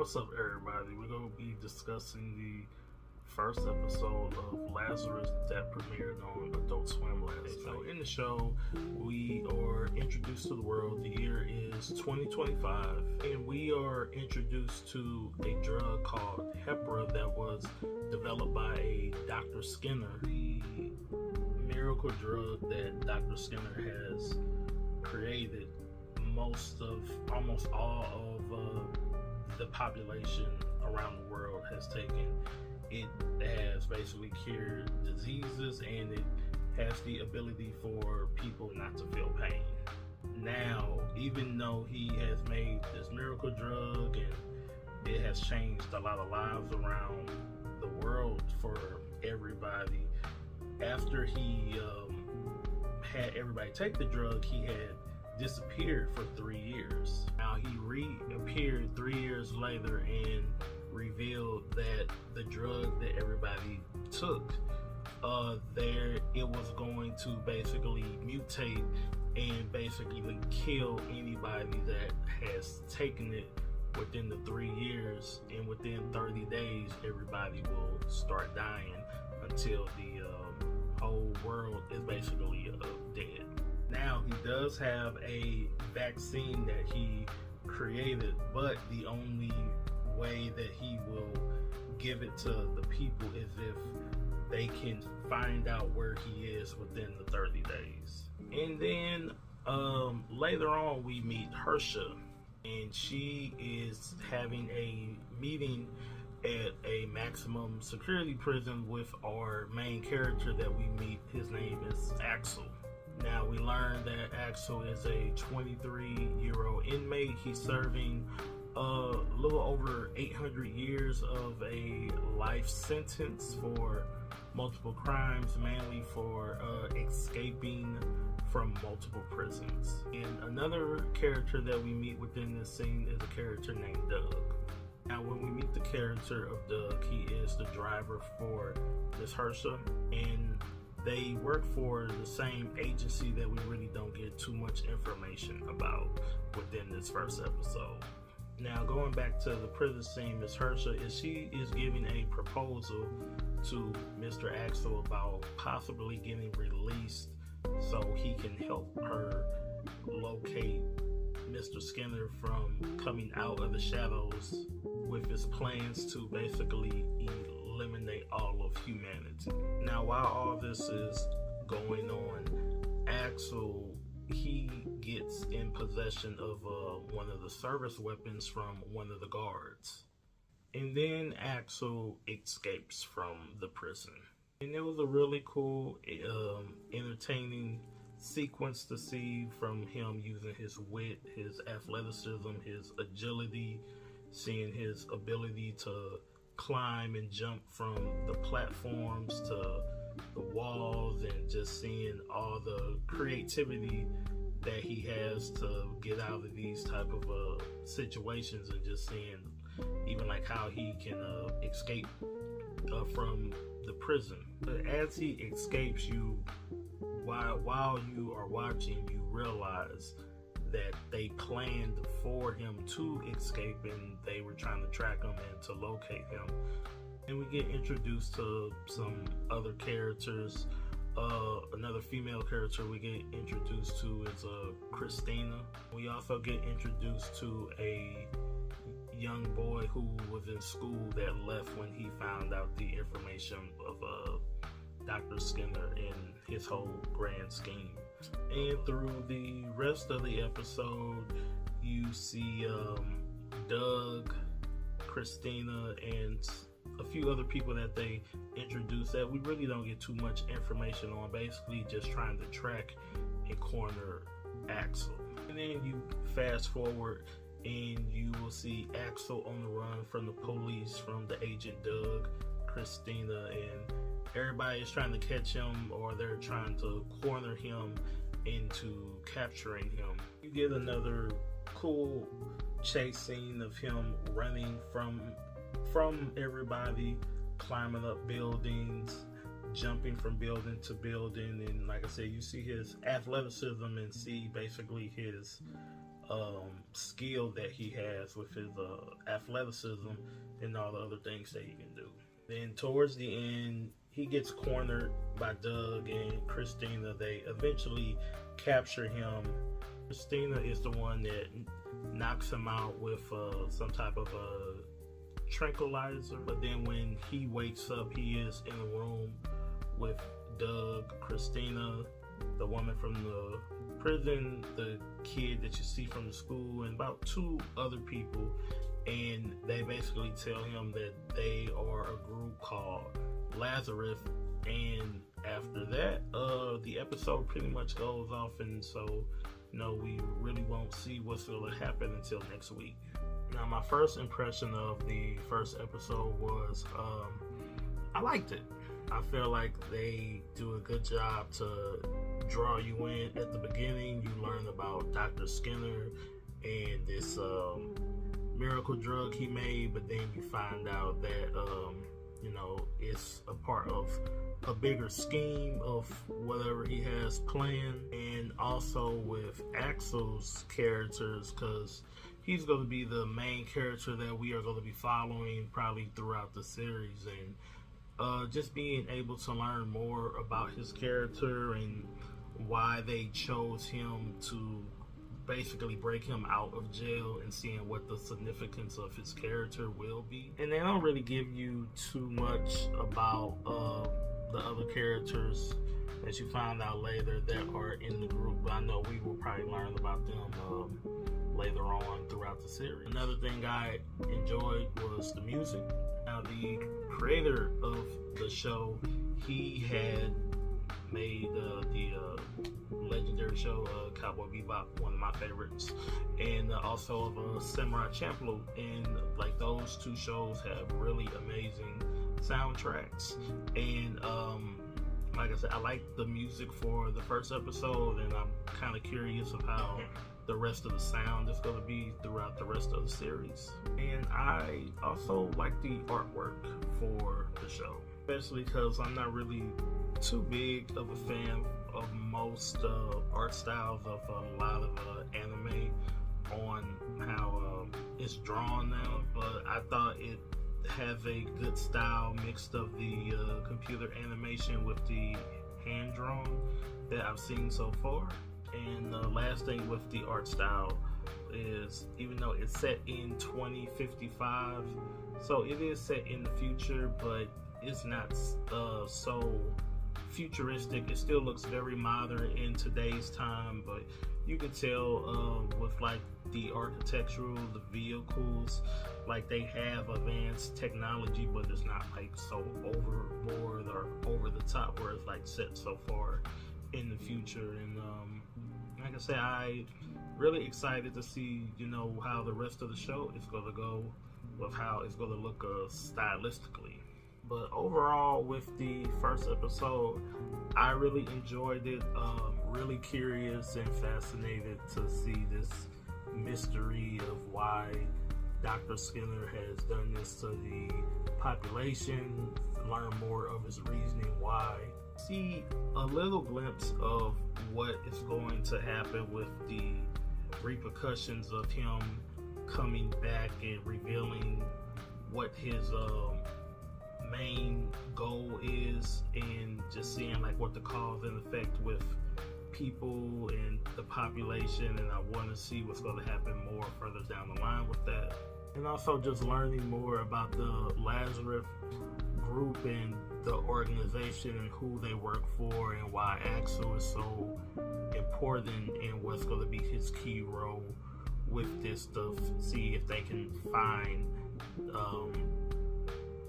What's up, everybody? We're going to be discussing the first episode of Lazarus that premiered on Adult Swim last night. So in the show, we are introduced to the world. The year is 2025, and we are introduced to a drug called Hepra that was developed by a Dr. Skinner. The miracle drug that Dr. Skinner has created, almost all of the population around the world has taken. It has basically cured diseases, and it has the ability for people not to feel pain. Now, even though he has made this miracle drug and it has changed a lot of lives around the world for everybody, after he had everybody take the drug, he had disappeared for 3 years. Now he reappeared 3 years later and revealed that the drug that everybody took, it was going to basically mutate and basically kill anybody that has taken it within the 3 years, and within 30 days everybody will start dying until the whole world is basically dead. Now he does have a vaccine that he created, but the only way that he will give it to the people is if they can find out where he is within the 30 days. And then later on we meet Hersha, and she is having a meeting at a maximum security prison with our main character that we meet. His name is Axel. Now we learn that Axel is a 23-year-old inmate. He's serving a little over 800 years of a life sentence for multiple crimes, mainly for escaping from multiple prisons. And another character that we meet within this scene is a character named Doug. Now when we meet the character of Doug, he is the driver for Miss Hersha, and they work for the same agency that we really don't get too much information about within this first episode. Now going back to the prison scene, Miss Hersha she is giving a proposal to Mr. Axel about possibly getting released so he can help her locate Mr. Skinner from coming out of the shadows with his plans to basically eliminate all of humanity. Now while all this is going on, Axel, he gets in possession of one of the service weapons from one of the guards, and then Axel escapes from the prison. And it was a really cool entertaining sequence to see, from him using his wit, his athleticism, his agility, seeing his ability to climb and jump from the platforms to the walls, and just seeing all the creativity that he has to get out of these type of situations, and just seeing even like how he can escape from the prison. But as he escapes, while you are watching, you realize that they planned for him to escape, and they were trying to track him and to locate him. And we get introduced to some other characters. Another female character we get introduced to is Christina. We also get introduced to a young boy who was in school that left when he found out the information of Dr. Skinner and his whole grand scheme. And through the rest of the episode, you see Doug, Christina, and a few other people that they introduce that we really don't get too much information on, basically just trying to track and corner Axel. And then you fast forward and you will see Axel on the run from the police, from the agent Doug, Christina, and everybody is trying to catch him, or they're trying to corner him into capturing him. You get another cool chase scene of him running from everybody, climbing up buildings, jumping from building to building, and like I said, you see his athleticism and see basically his skill that he has with his athleticism and all the other things that he can do. Then towards the end, he gets cornered by Doug and Christina. They eventually capture him. Christina is the one that knocks him out with some type of a tranquilizer. But then when he wakes up, he is in a room with Doug, Christina, the woman from the prison, the kid that you see from the school, and about 2 other people. And they basically tell him that they are a group called Lazarus. And after that, the episode pretty much goes off, and so we really won't see what's going to happen until next week. Now, my first impression of the first episode was I liked it. I feel like they do a good job to draw you in at the beginning. You learn about Dr. Skinner and this miracle drug he made, but then you find out that it's a part of a bigger scheme of whatever he has planned. And also with Axel's characters, because he's going to be the main character that we are going to be following probably throughout the series, and just being able to learn more about his character and why they chose him to basically break him out of jail, and seeing what the significance of his character will be. And they don't really give you too much about the other characters that you find out later that are in the group, but I know we will probably learn about them later on throughout the series. Another thing I enjoyed was the music. Now, the creator of the show, he had made the legendary show Cowboy Bebop, one of my favorites, and also of Samurai Champloo, and like those 2 shows have really amazing soundtracks. And like I said, I like the music for the first episode, and I'm kind of curious of how the rest of the sound is going to be throughout the rest of the series. And I also like the artwork for the show, especially because I'm not really too big of a fan of most art styles of a lot of anime on how it's drawn now, but I thought it has a good style mixed of the computer animation with the hand drawn that I've seen so far. And the last thing with the art style is, even though it's set in 2055, so it is set in the future, but it's not so futuristic. It still looks very modern in today's time, but you can tell with like the architectural, the vehicles, like they have advanced technology, but it's not like so overboard or over the top where it's like set so far in the future. And like I said, I really excited to see how the rest of the show is going to go, with how it's going to look stylistically. But overall, with the first episode, I really enjoyed it. Really curious and fascinated to see this mystery of why Dr. Skinner has done this to the population, learn more of his reasoning why. See a little glimpse of what is going to happen with the repercussions of him coming back and revealing what his main goal is, and just seeing like what the cause and effect with people and the population. And I want to see what's going to happen more further down the line with that, and also just learning more about the Lazarus group and the organization and who they work for, and why Axel is so important and what's going to be his key role with this stuff. See if they can find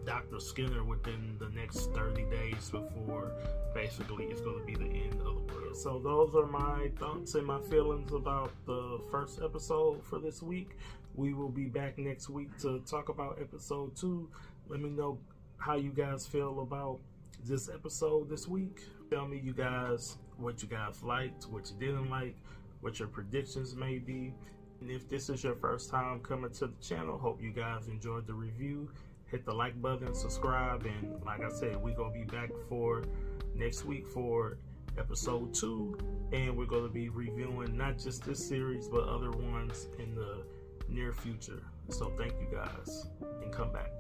Dr. Skinner within the next 30 days before basically it's going to be the end of the world. So those are my thoughts and my feelings about the first episode for this week. We will be back next week to talk about episode 2. Let me know how you guys feel about this episode this week. Tell me you guys what you guys liked, what you didn't like, what your predictions may be. And if this is your first time coming to the channel, hope you guys enjoyed the review. Hit the like button, subscribe, and like I said, we're going to be back for next week for episode 2, and we're going to be reviewing not just this series but other ones in the near future. So thank you guys, and come back.